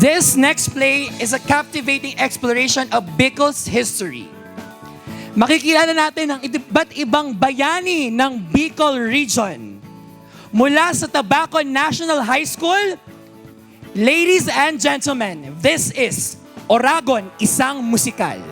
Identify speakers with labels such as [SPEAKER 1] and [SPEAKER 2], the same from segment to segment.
[SPEAKER 1] This next play is a captivating exploration of Bicol's history. Makikilala natin ang iba't ibang bayani ng Bicol Region. Mula sa Tabaco National High School, ladies and gentlemen, this is Oragon, Isang Musikal.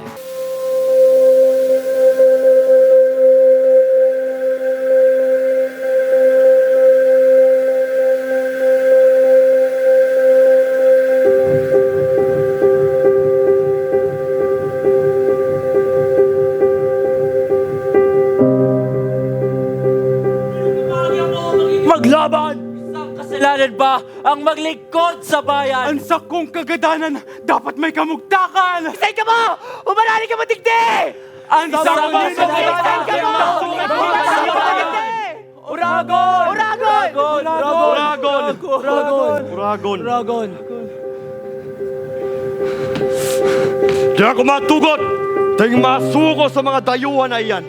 [SPEAKER 2] Maglaban! Isang kasalanan ba ang maglingkod sa bayan?
[SPEAKER 3] Ang sakong kagadanan, dapat may kamugtakan!
[SPEAKER 2] Isay ka mo! Umarali ka matigdi!
[SPEAKER 3] Ang sakong
[SPEAKER 2] kagadanan, dapat may kamugtakan! Uragon! Uragon!
[SPEAKER 3] Uragon!
[SPEAKER 2] Uragon! Uragon!
[SPEAKER 3] Di ako matugot! Dahil masuko sa mga dayuhan na iyan.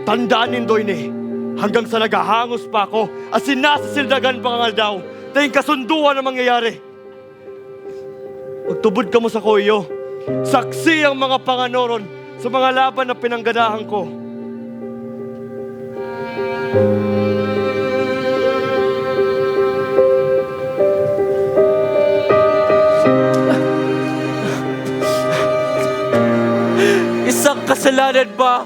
[SPEAKER 3] Tandaan nindoy ni, hanggang sa nagahangos pa ako at sinasasildagan pa nga daw dahil kasunduan na mangyayari. Magtubod ka mo sa koyo. Saksi ang mga panganoron sa mga laban na pinangganahan ko.
[SPEAKER 2] Isang kasalanan ba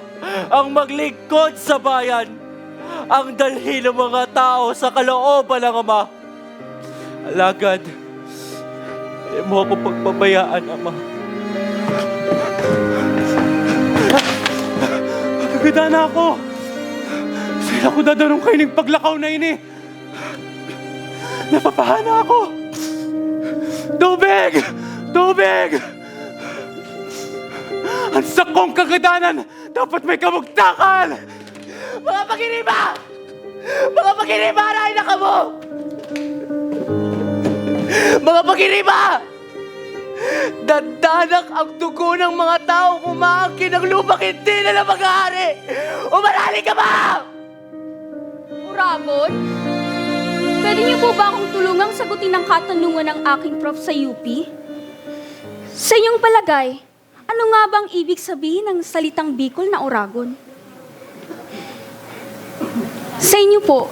[SPEAKER 2] ang maglingkod sa bayan? Ang dalhin ng mga tao sa kalooban ng Ama. Alagad, di mo ako pagpabayaan, Ama.
[SPEAKER 3] Magagada na ako. Sila ko dadarong kayo ng paglakaw na ini. Napapahana ako. Tubig! Tubig! Ang sakong kagadanan, dapat may kamugtakan!
[SPEAKER 2] Mga pagiriba! Mga pagiriba! Arahin na ka mo! Mga pagiriba! Dandanak ang dugo ng mga taong umaangkin ng lupang hindi na mag-aari! Umarali ka ba?
[SPEAKER 4] Uragon? Pwede niyo po ba akong tulungang sagutin ang katanungan ng aking prof sa UP? Sa inyong palagay, ano nga bang ibig sabihin ng salitang Bicol na Oragon? Sa inyo po,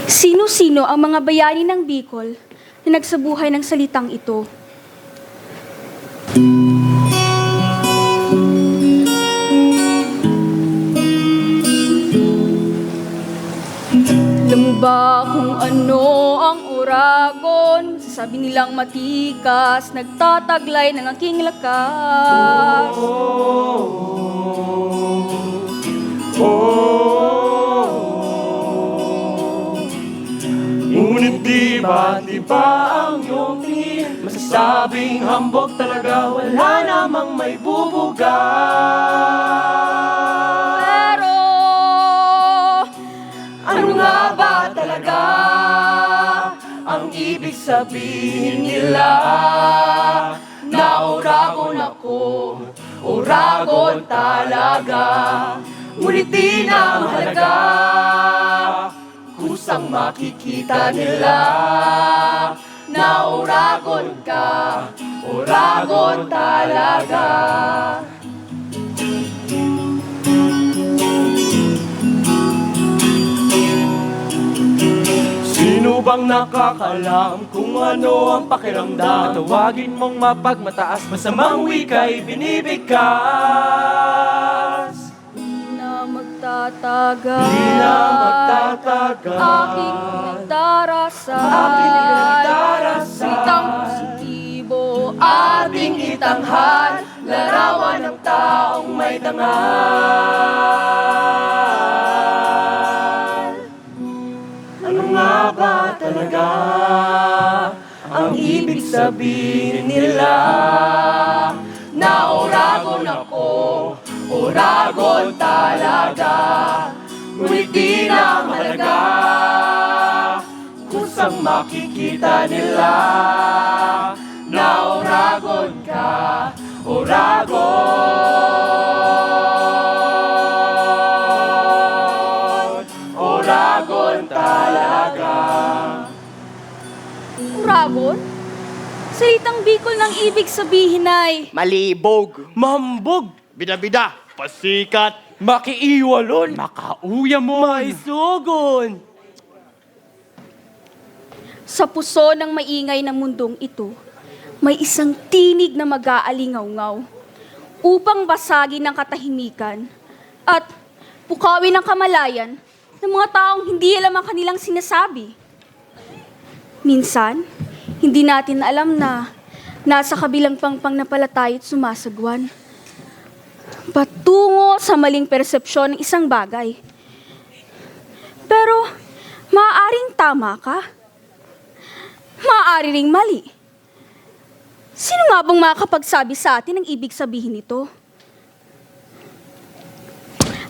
[SPEAKER 4] sino-sino ang mga bayani ng Bicol na nagsabuhay ng salitang ito? Alam mo ba kung ano ang Oragon? Sabi nilang matikas, nagtataglay ng aking lakas.
[SPEAKER 3] Ngunit di ba ang iyong tingin? Masasabing hambog talaga, wala namang may bubuga.
[SPEAKER 4] Pero,
[SPEAKER 3] Ano nga ba talaga ang ibig sabihin nila? Na Oragon ako, Oragon talaga. Ngunit di na mahalaga, kusang makikita nila. Na Oragon ka, Oragon talaga. Sino bang nakakalam kung ano ang pakiramdam? Tawagin mong mapagmataas, masamang wika'y binibigkas.
[SPEAKER 4] di na magtatagal.
[SPEAKER 3] Di na magtatagal.
[SPEAKER 4] Aking nagdarasal.
[SPEAKER 3] Aking nagdarasal.
[SPEAKER 4] Salitang positibo.
[SPEAKER 3] Ating itanghal, larawan ng taong may dangal. Ano nga ba talaga ang ibig sabihin nila? Na Oragon ako, Oragon talaga. Ngunit di na mahalaga, kusang makikita nila. Na Oragon ka, Oragon, Oragon talaga.
[SPEAKER 4] Uragon? Salitang Bicol ng ibig sabihin ay...
[SPEAKER 5] Malibog.
[SPEAKER 2] Mambog.
[SPEAKER 3] Bida-bida, pasikat.
[SPEAKER 2] Makiiwalon.
[SPEAKER 1] Makauya mo.
[SPEAKER 2] Maisugon.
[SPEAKER 4] Sa puso ng maingay na mundong ito, may isang tinig na mag-aalingaw-ngaw upang basagin ang katahimikan at pukawin ang kamalayan ng mga taong hindi alam ang kanilang sinasabi. Minsan, hindi natin alam na nasa kabilang pangpang na pala tayo't sumasagwan. Patungo sa maling persepsyon ng isang bagay. Pero, maaaring tama ka. Maaari ring mali. Sino nga bang makakapagsabi sa atin ang ibig sabihin nito?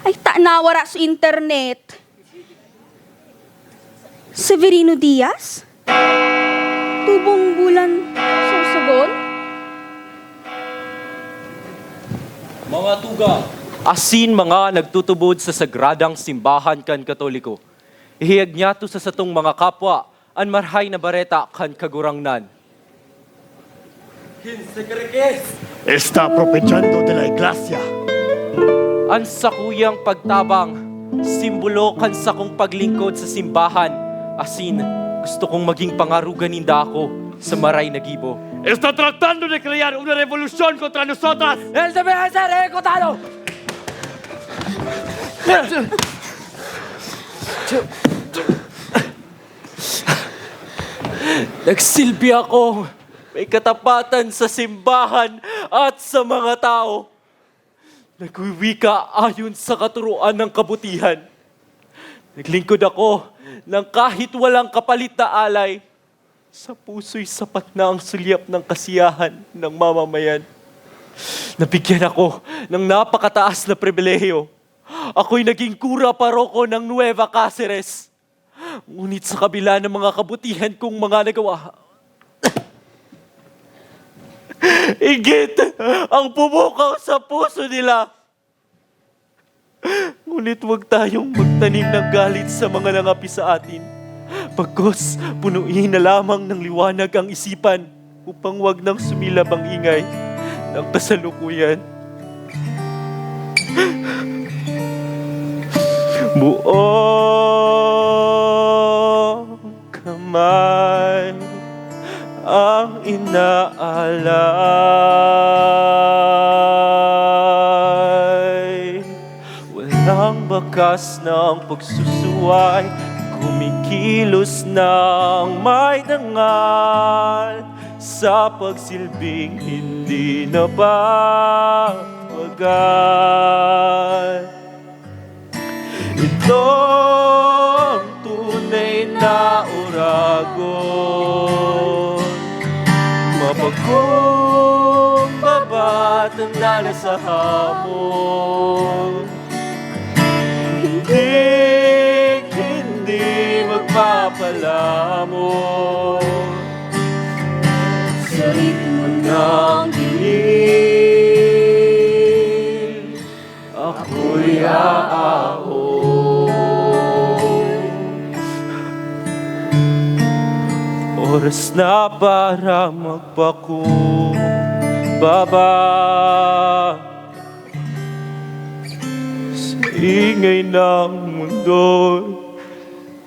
[SPEAKER 4] Ay, nawara sa internet. Severino Diaz? Tubong bulan susugon?
[SPEAKER 2] Mga tuga, asin mga nagtutubod sa sagradang simbahan kan Katoliko. Ihiyag niya to sa satong mga kapwa, an marhay na bareta kan kagurangnan.
[SPEAKER 3] Está propechando de la iglesia.
[SPEAKER 2] An sakuyang pagtabang, simbolo kan sakong paglingkod sa simbahan. Asin, gusto kong maging pangarugan ninda ako sa maray na gibo.
[SPEAKER 3] Está tratando de crear una revolución contra nosotras.
[SPEAKER 2] El debe ser ejecutado! Nagsilbi ako. May katapatan sa simbahan at sa mga tao. Nagwiwika ayon sa katuruan ng kabutihan. Naglingkod ako ng kahit walang kapalit na alay. Sa puso'y sapat na ang sulyap ng kasiyahan ng mamamayan. Nabigyan ako ng napakataas na pribilehiyo. Ako'y naging kura paroko ng Nueva Cáceres. Ngunit sa kabila ng mga kabutihan kong mga nagawa, higit ang pumukaw sa puso nila. Ngunit huwag tayong magtanim ng galit sa mga nangapi sa atin. Pagkos, punuin na lamang ng liwanag ang isipan upang wag nang sumilab ang ingay ng kasalukuyan. Buong kamay ang inaalay. Walang bakas ng pagsusuway, kumikilos ng may dangal sa pagsilbing hindi na bawagan. Ito ang tunay na Uragon, mapagkumbaba, tanda na sa hamon. Hindi magpapalamon sa ritmo ng dilim. Ako'y aahon. Oras na para magpakumbaba sa ingay ng mundo,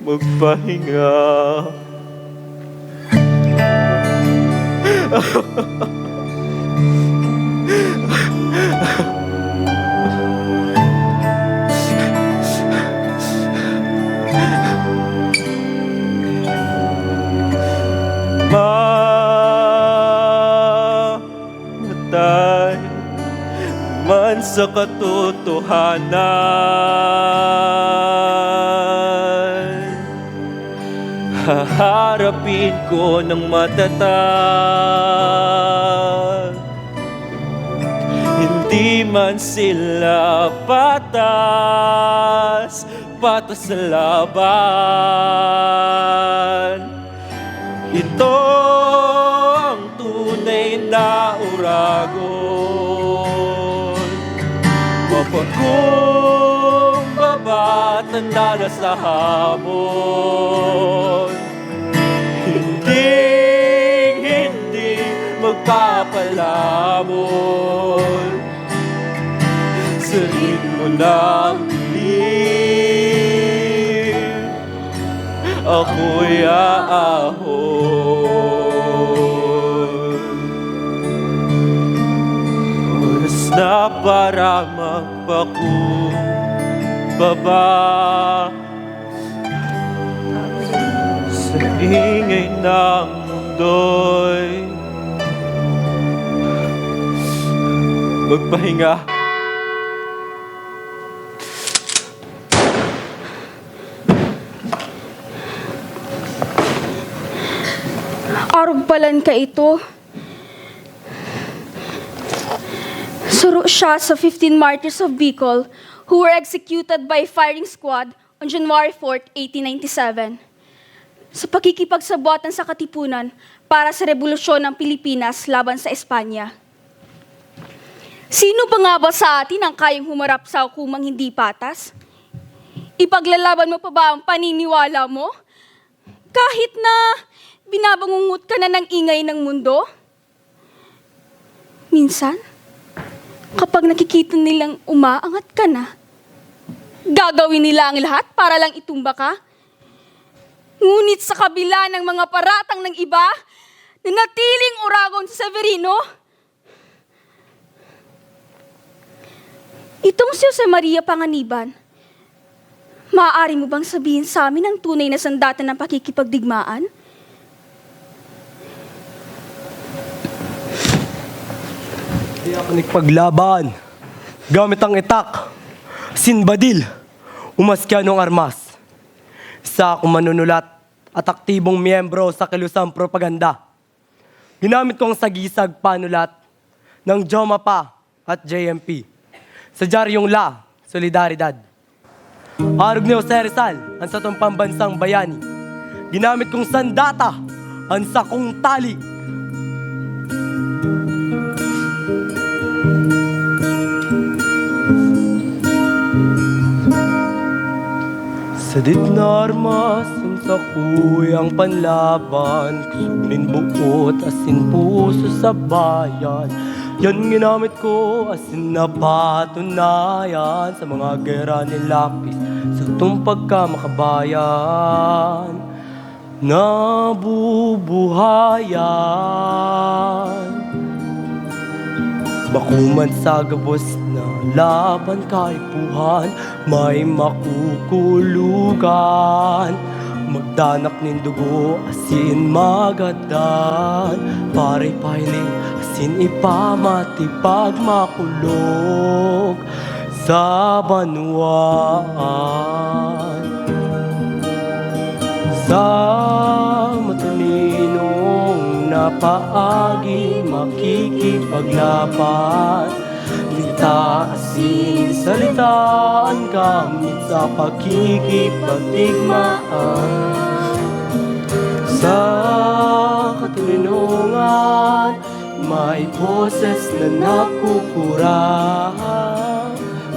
[SPEAKER 2] magpahinga. Mamatay man sa katotohanan, haharapin ko ng matatag. Hindi man sila patas sa laban. Ito ang tunay na Uragon, mapagkumbaba, tanda na sa hamon. Hindi ng dilim, ako'y aahon. Oras na para magpakumbaba sa ingay ng mundo'y magpahinga.
[SPEAKER 4] Arugbalan ka ito. Suro siya sa 15 martyrs of Bicol who were executed by firing squad on January 4, 1897 sa pakikipagsabotan sa Katipunan para sa Revolusyon ng Pilipinas laban sa Espanya. Sino pa nga ba sa atin ang kayang humarap sa hukumang hindi patas? Ipaglalaban mo pa ba ang paniniwala mo? Kahit na binabangungot ka na ng ingay ng mundo? Minsan, kapag nakikita nilang umaangat ka na, gagawin nila ang lahat para lang itumba ka? Ngunit sa kabila ng mga paratang ng iba, nanatiling Uragon si Severino. Itong si Jose Maria Panganiban, maaari mo bang sabihin sa amin ang tunay na sandata ng pakikipagdigmaan?
[SPEAKER 5] Di ako nagpaglaban. Gamit ang itak, sinbadil, umaskanong armas. Isa akong manunulat at aktibong miyembro sa kilusang propaganda. Ginamit ko ang sagisag panulat ng Jomapa at JMP sa Diaryong La Solidaridad. Arog ni Jose Rizal ang satong pambansang bayani. Ginamit kong sandata ang sakong tali. Sa na armas ang sakuyang panlaban, kusunin buot asin puso sa bayan. Yan ginamit ko asin na patunayan sa mga gera ni Lapis sa itong pagkamakabayan. Nabubuhayan. Bakuman sa gabos na laban kaipuhan, may makukulugan. Magdanak nin dugo, asin magadan. Pare paili, asin ipamatipag makulog sa banwaan. Sa matalinong napaagi makikipaglaban, Lita asin salitaan gamit sa pakikipagdigmaan. Sa katulinungan may boses na nakukura,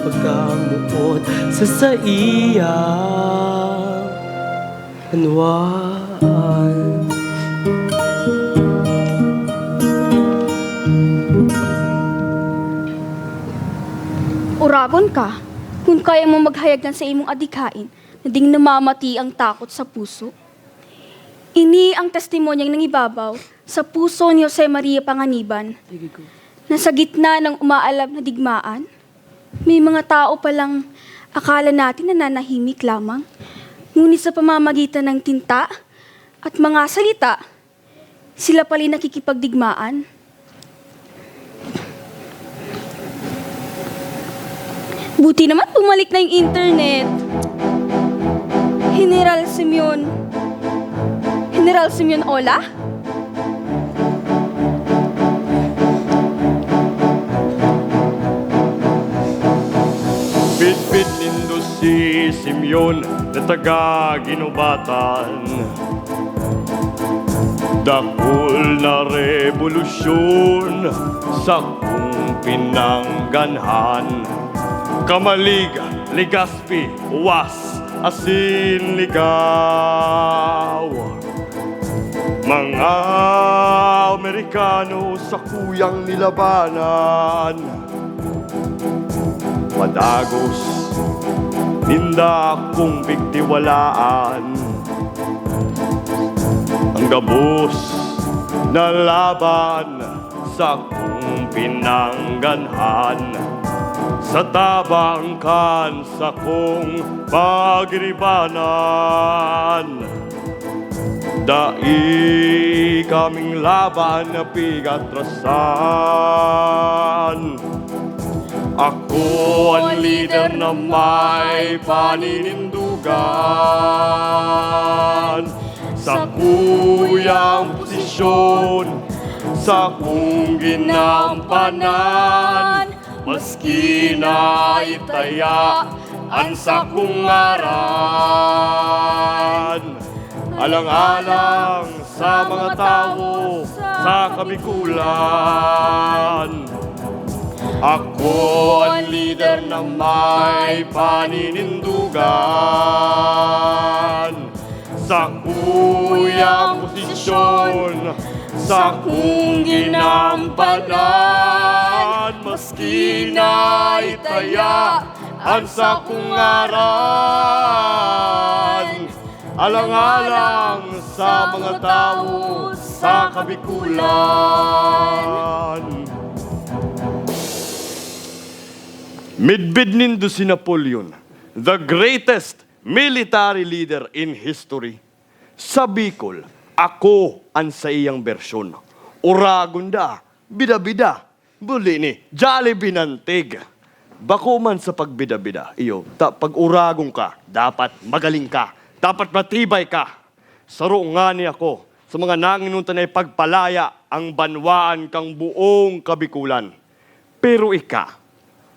[SPEAKER 5] pagkamuot sa saiya anwaan.
[SPEAKER 4] Uragon ka, kung kaya mo maghayagan sa imong adikain, na ding namamati ang takot sa puso. Ini ang testimonyang nangibabaw sa puso ni Jose Maria Panganiban, na sa gitna ng umaalab na digmaan, may mga tao palang akala natin na nanahimik lamang, ngunit sa pamamagitan ng tinta at mga salita, sila pala nakikipagdigmaan. Buti naman bumalik na yung internet. General Simeon Ola?
[SPEAKER 3] Bit-bit nindo si Simeon na taga-ginubatan. Dakul na revolusyon sa kung pinangganhan. Kamalig, Legazpi, uwas, asin, ligaw. Mga Amerikano sa kuyang nilabanan, padagos ninda akong bigtiwalaan. Ang gabos na laban sa kong pinangganhan, sa tabangkan sa kong pagribanan. Dai kaming laban na pigatrasan. Ako ang leader na may paninindugan, sa kuyang posisyon, sa kong ginampanan, maski na itaya ang sa kong ngaran. Alang-alang sa mga tao sa kabikulan, ako ang leader na may paninindugan, sa kuyang posisyon, sa kong ginampanan, maski na itaya ang sa kong ngaran. Alang-alang sa mga tao sa kabikulan. Midbid nindo si Napoleon, the greatest military leader in history. Sa Bicol, ako ang sa iyang bersyon. Uragunda, bida-bida, buli ni, Jollibee nantig. Bako man sa pagbida-bida, iyo, pag uragong ka, dapat magaling ka, dapat matibay ka. Saro nga ni ako sa mga nanginunta na pagpalaya ang banwaan kang buong kabikulan. Pero ika,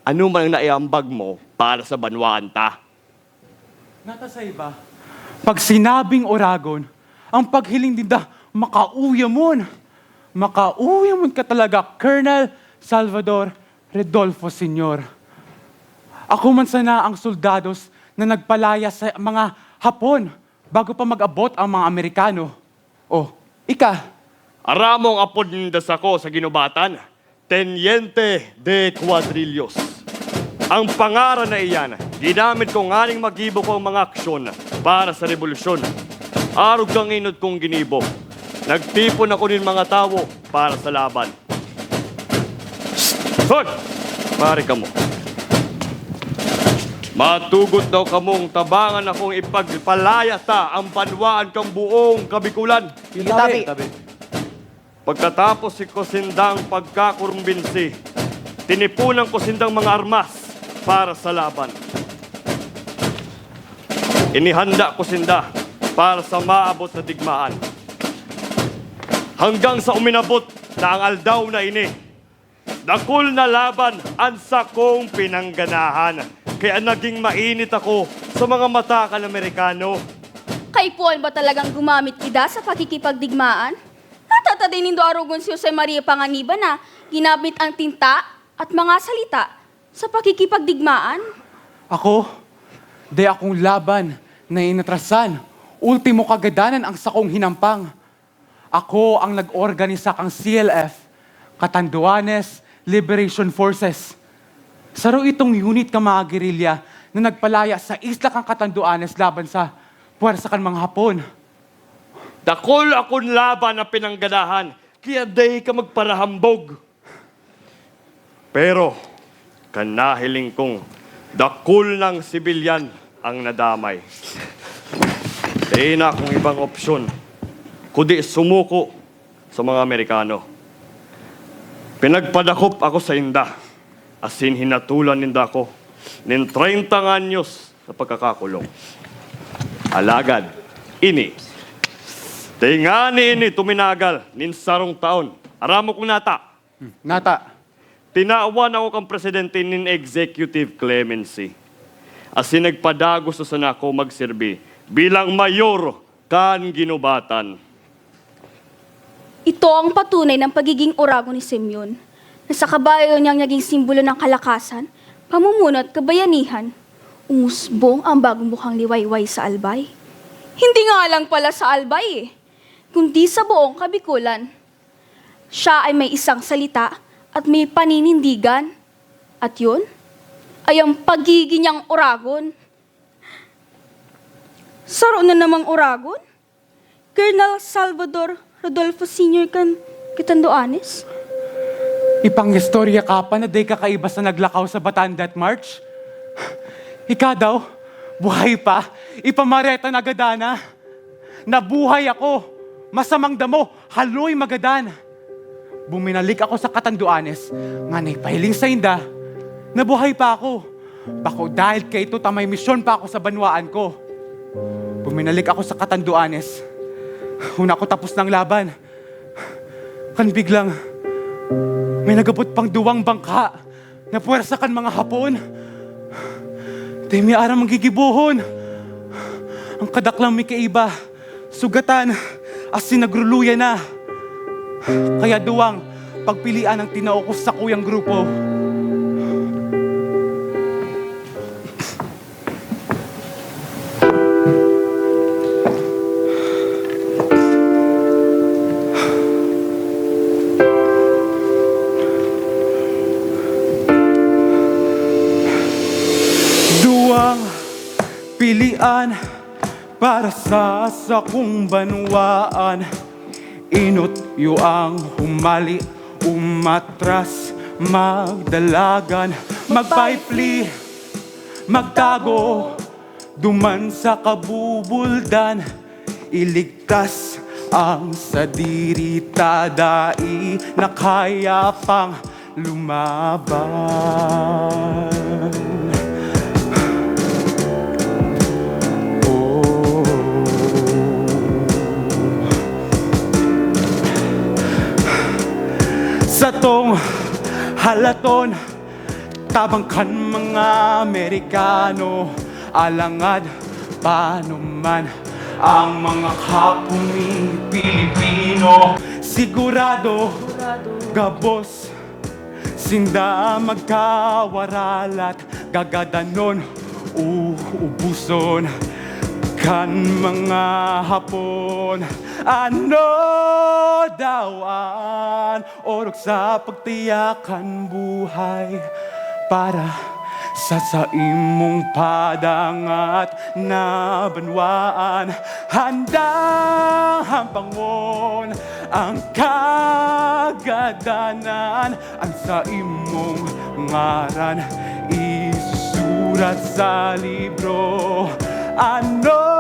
[SPEAKER 3] ano man ang naiambag mo para sa banwaan ta?
[SPEAKER 6] Nata sa iba, pag sinabing Oragon, ang paghiling dinda, makauya mon. Makauya mon ka talaga, Colonel Salvador Rodolfo Sr. Ako man sana ang soldados na nagpalaya sa mga Hapon bago pa mag-abot ang mga Amerikano. Oh, ika.
[SPEAKER 3] Aramong apod nindas ako sa ginubatan, Teniente de Cuadrillos. Ang pangaran na iyan, ginamit ko nganing magibo ko ang mga aksyon para sa revolusyon. Arog kang inod kong ginibo. Nagtipon ako ng mga tao para sa laban. Hoy! Mari ka mo. Matugot daw kamong tabangan akong ipagpalaya ta ang banwaan kang buong kabikulan.
[SPEAKER 5] Tabi.
[SPEAKER 3] Pagkatapos si Kusindang pagkakurumbinsi, tinipunan ko sindang mga armas para sa laban. Inihanda ko sinda para sa maabot na digmaan. Hanggang sa uminabot na ang aldaw na ini, dakul na laban ang sakong pinangganahan. Kaya naging mainit ako sa mga matakan Amerikano.
[SPEAKER 4] Kay Puan ba talagang gumamit kida sa pakikipagdigmaan? Natatadin nindo arugon si Jose Maria Panganiban na ginamit ang tinta at mga salita sa pakikipagdigmaan?
[SPEAKER 6] Ako, di akong laban na inatrasan. Ultimo kagadanan ang sakong hinampang. Ako ang nag-organisa kang CLF, Catanduanes Liberation Forces. Saro itong unit ka mga gerilya na nagpalaya sa isla kang Catanduanes laban sa puwersa kan mga Hapon.
[SPEAKER 3] Dakol akong laban na pinangganahan, kaya day ka magparahambog. Pero, kanahiling kong dakol ng sibilyan ang nadamay. Di na akong ibang opsyon, kundi sumuko sa mga Amerikano. Pinagpadakop ako sa inda, asin hinatulan ninda ako nin 30 anyos sa pagkakakulong. Alagad, ini. Tingani ini tuminagal nin sarong taon. Aramo kong nata.
[SPEAKER 6] Nata,
[SPEAKER 3] Tinaawan ako kang presidente nin executive clemency. Asin nagpadagos sa ako magserbi bilang mayor kan ginubatan.
[SPEAKER 4] Ito ang patunay ng pagiging Oragon ni Simeon, na sa kabayo niyang naging simbolo ng kalakasan, pamumuno at kabayanihan, umusbong ang bagong mukhang liwayway sa Albay. Hindi nga lang pala sa Albay kundi sa buong Kabikulan. Siya ay may isang salita at may paninindigan. At yun ay ang pagiging niyang Oragon. Saro na namang Oragon? Colonel Salvador Rodolfo Sr. Kitanduanes?
[SPEAKER 6] Ipang-istorya ka pa na day kakaiba sa naglakaw sa Bataan Death March? Ika daw, buhay pa, ipamareta na agadana. Nabuhay ako, masamang damo, haloy magadan. Buminalik ako sa Katanduanes, nga naipahiling sa inda, nabuhay pa ako. Bako dahil kay ito tamay misyon pa ako sa banwaan ko. Buminalik ako sa Katanduanes, una ko tapos ng laban. Kan biglang, may nagabot pang duwang bangka na puwersa kan mga Hapon. Di may aram ang gigibuhon. Ang kadaklang may kaiba, sugatan, as sinagruluyan na. Kaya duwang pagpilian ang tinao ko sa kuyang grupo. Duwang pilian para sa sakong banwaan. Inot yu ang humali, umatras, magdalagan, magpaipli, magtago, duman sa kabubuldan, iligtas ang sadirita dai na kaya pang lumaban. Sa tong halaton, tabangkan mga Amerikano, alangad panuman ang mga kapumi Pilipino. Sigurado, gabos, sinda magkawaralat, gagadanon, uubuson kan mga Hapon. Ano dawan, orok sa pagtiyakan buhay para sa imong padangat na banwaan. Handang hampangon ang kagadanan, ang sa imong ngaran isusurat sa libro. Ano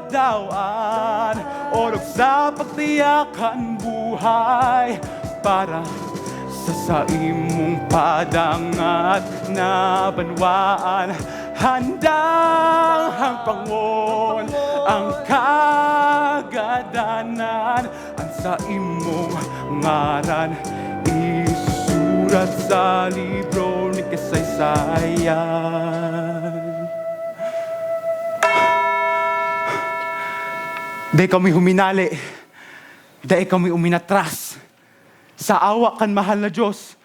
[SPEAKER 6] dawan, orok sa pagtiyakan buhay para sa imong padangat na banwaan. Handang hampangon ang kagadanan, ang sa imong ngaran isusurat sa libro ni kasaysayan. Dahil kami huminali, dahil kami uminatras. Sa awa kan mahal na Diyos,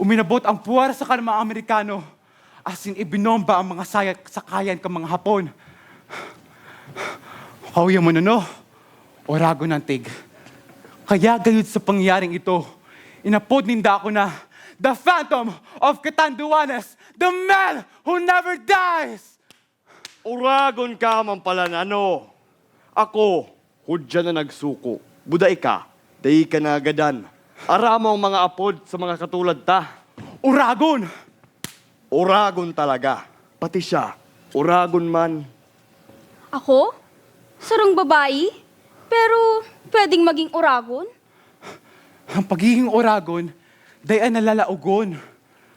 [SPEAKER 6] uminabot ang puwar sa kan mga Amerikano, asin ibinomba ang mga sakayan kan mga Hapon. Kauya mo no, Oragon ng tig. Kaya gayud sa pangyaring ito, inapod ninda ako na the Phantom of Catanduanes, the man who never dies!
[SPEAKER 3] Oragon ka man pala na ano. Ako, hudya na nagsuko. Buday ka, dahi ka na agadan. Aramo ang mga apod sa mga katulad ta.
[SPEAKER 6] Oragon!
[SPEAKER 3] Oragon talaga. Pati siya, Oragon man.
[SPEAKER 4] Ako? Sarong babae? Pero pwedeng maging Oragon?
[SPEAKER 6] Ang pagiging Oragon, dayan nalalaugon.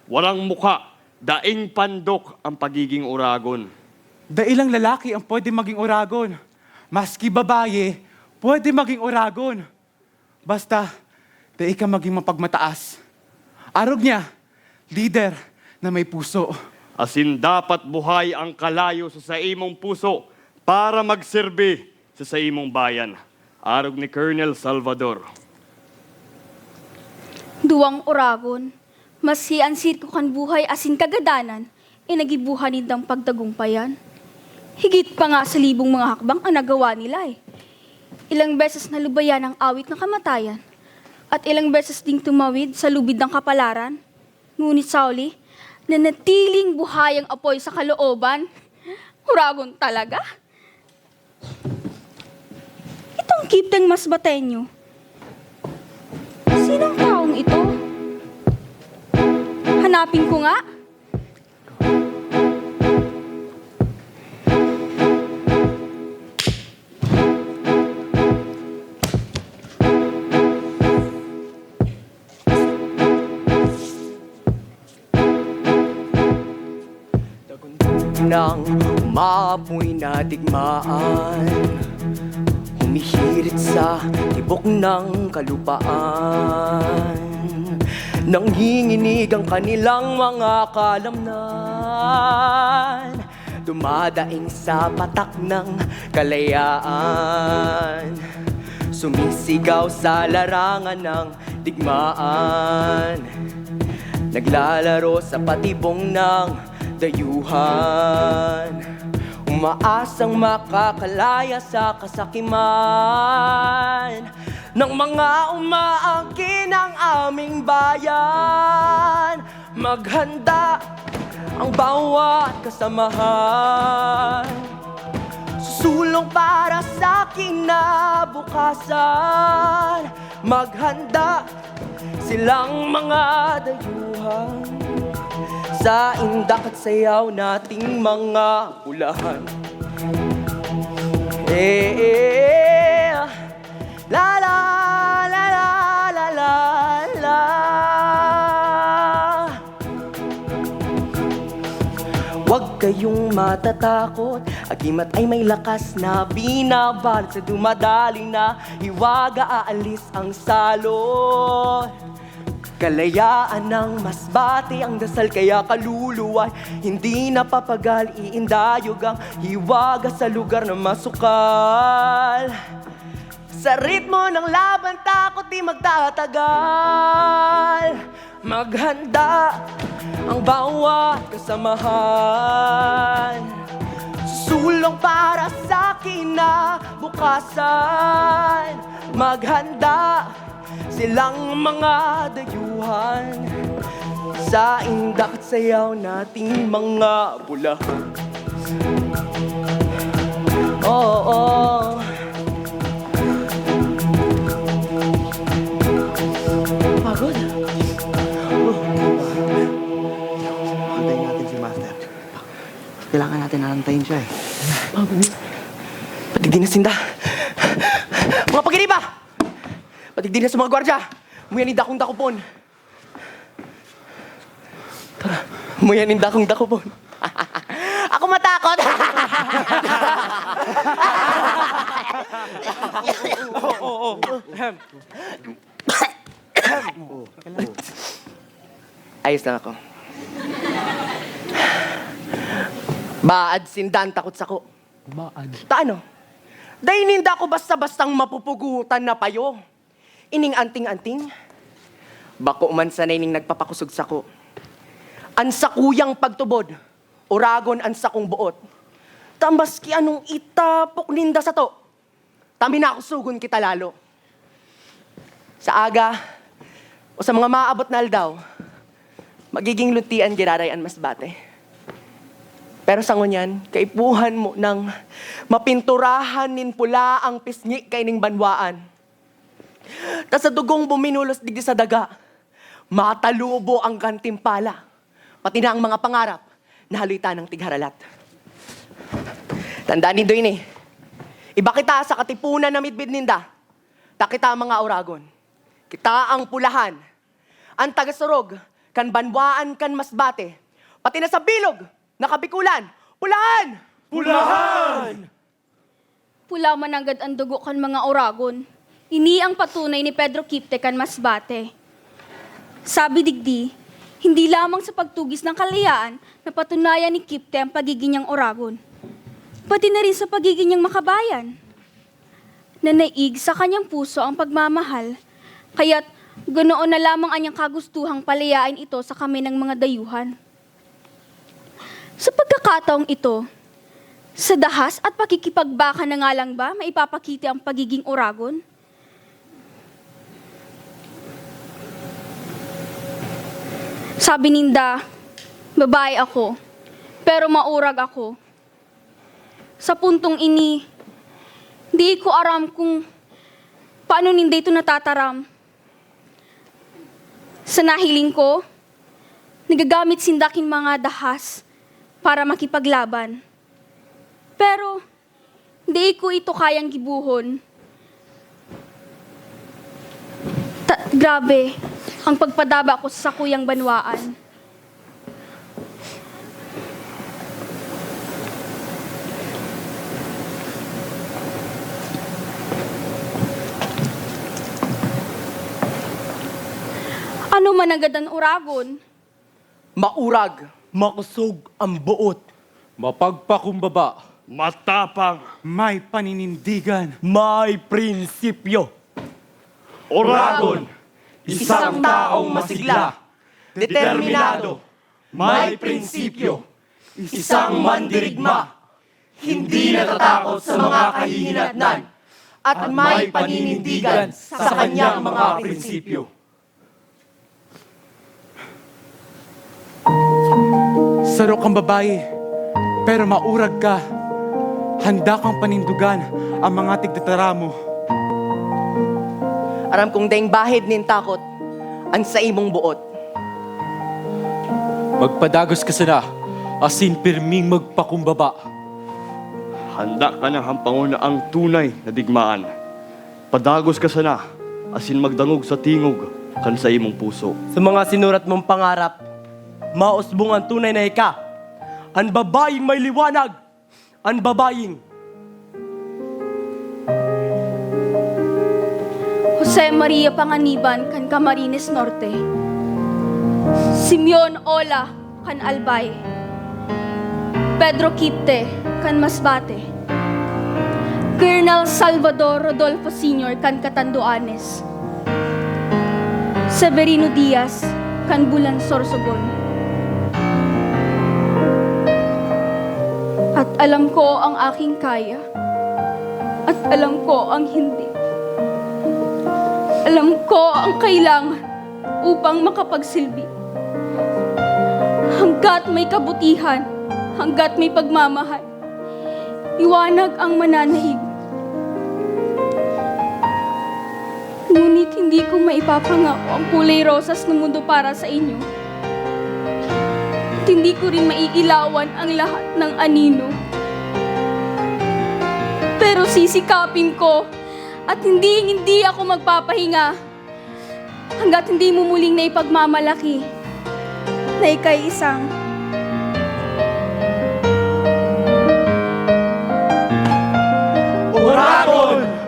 [SPEAKER 3] Walang muka, daing pandok ang pagiging Oragon.
[SPEAKER 6] Dailang lalaki ang pwede maging Oragon. Maski babae, pwede maging Oragon. Basta, dai ka maging mapagmataas. Arog niya, leader na may puso.
[SPEAKER 3] Asin dapat buhay ang kalayo sa imong puso para magserbi sa imong bayan. Arog ni Colonel Salvador.
[SPEAKER 4] Duwang Oragon, mas hiansir ko kan buhay asin kagadanan, inagibuhan nindang pagtagumpayan. Higit pa nga sa libong mga hakbang ang nagawa nila eh. Ilang beses nalubayan ang awit ng kamatayan at ilang beses ding tumawid sa lubid ng kapalaran. Ngunit Sauli, nanatiling buhay ang apoy sa kalooban. Oragon talaga. Itong Kipteng Masbateño. Sinong taong ito? Hanapin ko nga.
[SPEAKER 5] Nang umaapoy na digmaan, humihirit sa tibok ng kalupaan. Nanghinginig ang kanilang mga kalamnan, dumadaing sa patak ng kalayaan. Sumisigaw sa larangan ng digmaan, naglalaro sa patibong ng dayuhan, umaasang makakalaya sa kasakiman ng mga umaangkin ng aming bayan. Maghanda ang bawat kasamahan, susulong para sa kinabukasan. Maghanda silang mga dayuhan sa indak at sayaw nating mga ulahan. La la la la la la la. Huwag kayong matatakot, agimat ay may lakas na binabalot sa dumadaling na hiwaga, aalis ang salot. Kalayaan ng masbate ang dasal, kaya kaluluwa hindi napapagal, iindayog ang hiwaga sa lugar na masukal. Sa ritmo ng laban, takot di magtatagal. Maghanda ang bawat kasamahan, susulong para sa kinabukasan. Maghanda silang mga dayuhan sa indak at sayaw nating mga bulahan. Oh. Pagod.
[SPEAKER 7] Antayin natin si Master. Kailangan natin nalantayin siya eh.
[SPEAKER 5] Patigdi na sinda. Mga paginiba! Patigdi na sa mga gwardya. Muyanin dakong dakupon. Tara, muyanin dakong dakupon. Ako matakot! Ayos lang ako. Baad sindan takot sako.
[SPEAKER 7] Baad.
[SPEAKER 5] Taano? Dahil ninda ko basta-bastang mapupugutan na payo. Ining anting-anting. Bako man sanay ning nagpapakusog sako. Ansa kuyang pagtubod. Uragon ansa kong buot. Tambas ki anong itapok ninda sa to. Tami na ako sugon kita lalo. Sa aga, o sa mga maabot na aldaw, magiging lutian girarayan mas bate. Pero sa ngunyan, kaipuhan mo ng mapinturahan nin pula ang pisngi kay ning banwaan. Ta sa dugong buminulos digdi sa daga, matalubo ang gantimpala, pati na ang mga pangarap na halita ng tigharalat. Tandaan nindo ini, iba kita sa katipunan na midbid ninda, ta kita mga oragon, kita ang pulahan, ang tagasurog, kan banwaan kan masbate, pati na sa bilog, nakabikulan, pulahan! Pulahan!
[SPEAKER 4] Pula man agad ang dugo kan mga oragon. Ini ang patunay ni Pedro Quipte kan Masbate. Sabi digdi, hindi lamang sa pagtugis ng kalayaan na patunayan ni Quipte ang pagiging niyang oragon, pati na rin sa pagiging niyang makabayan. Nanaig sa kanyang puso ang pagmamahal, kaya't ganoon na lamang anyang kagustuhang palayain ito sa kami ng mga dayuhan. Sa pagkakataong ito, sa dahas at pakikipagbaka na nga lang ba maipapakita ang pagiging oragon? Sabi ninda, babae ako, pero maurag ako. Sa puntong ini, Di ko aram kung paano ninday ito natataram. Sa nahiling ko, nagagamit sindakin mga dahas para makipaglaban. Pero, di ko ito kayang gibuhon. Grabe, ang pagpadaba ko sa kuyang banwaan. Ano man agad ang uragon?
[SPEAKER 5] Maurag, makusog ang buot.
[SPEAKER 6] Mapagpakumbaba,
[SPEAKER 3] Matapang,
[SPEAKER 6] may paninindigan.
[SPEAKER 5] May prinsipyo.
[SPEAKER 3] Oragon,
[SPEAKER 5] Isang taong masigla, determinado, may prinsipyo, isang mandirigma, hindi natatakot sa mga kahihinatnan, at may paninindigan sa kanyang mga prinsipyo.
[SPEAKER 6] Sarok kang babae, pero maurag ka. Handa kang panindugan ang mga tigdatara mo.
[SPEAKER 8] Aram kong daing bahid nin takot, ang sa imong buot.
[SPEAKER 2] Magpadagos ka sana, asin pirming magpakumbaba.
[SPEAKER 3] handa ka ng hampanguna ang tunay na digmaan. Padagos ka sana, asin magdangog sa tingog kan sa imong puso.
[SPEAKER 5] Sa mga sinurat mong pangarap, mausbong ang tunay na ika. Ang babaeng may liwanag. Ang babaeng
[SPEAKER 4] Jose Maria Panganiban kan Camarines Norte. Simeon Ola kan Albay. Pedro Quipte kan Masbate. Colonel Salvador Rodolfo Sr. kan Catanduanes. Severino Diaz kan Bulan Sorsogon. At alam ko ang aking kaya. At alam ko ang hindi. Alam ko ang kailangan upang makapagsilbi. Hanggat may kabutihan, hanggat may pagmamahal, liwanag ang mananahig. Ngunit hindi ko maipapangako ang kulay rosas ng mundo para sa inyo. At hindi ko rin maiilawan ang lahat ng anino. Pero sisikapin ko at hindi ako magpapahinga hanggat hindi mo muling na ipagmamalaki na ika'y isang
[SPEAKER 3] Oragon!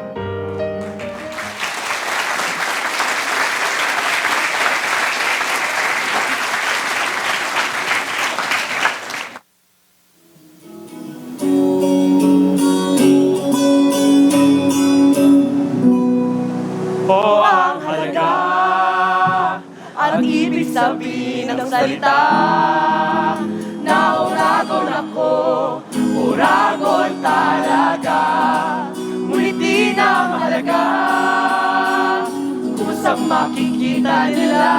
[SPEAKER 8] Ang ibig sabihin ng salita na uragon ako, uragon talaga. Ngunit di na mahalaga kusang makikita nila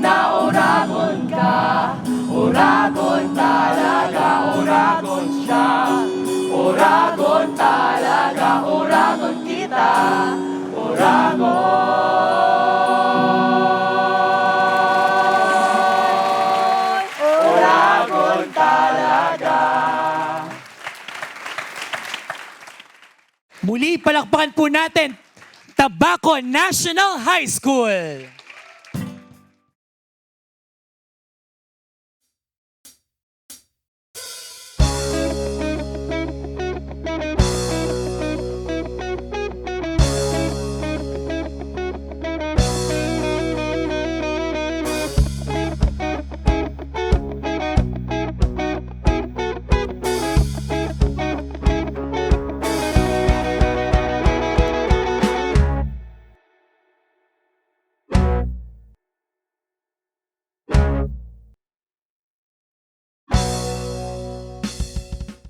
[SPEAKER 8] na uragon ka, uragon talaga, uragon siya, uragon talaga, uragon kita, uragon.
[SPEAKER 1] Muli, palakpakan po natin, Tabaco National High School.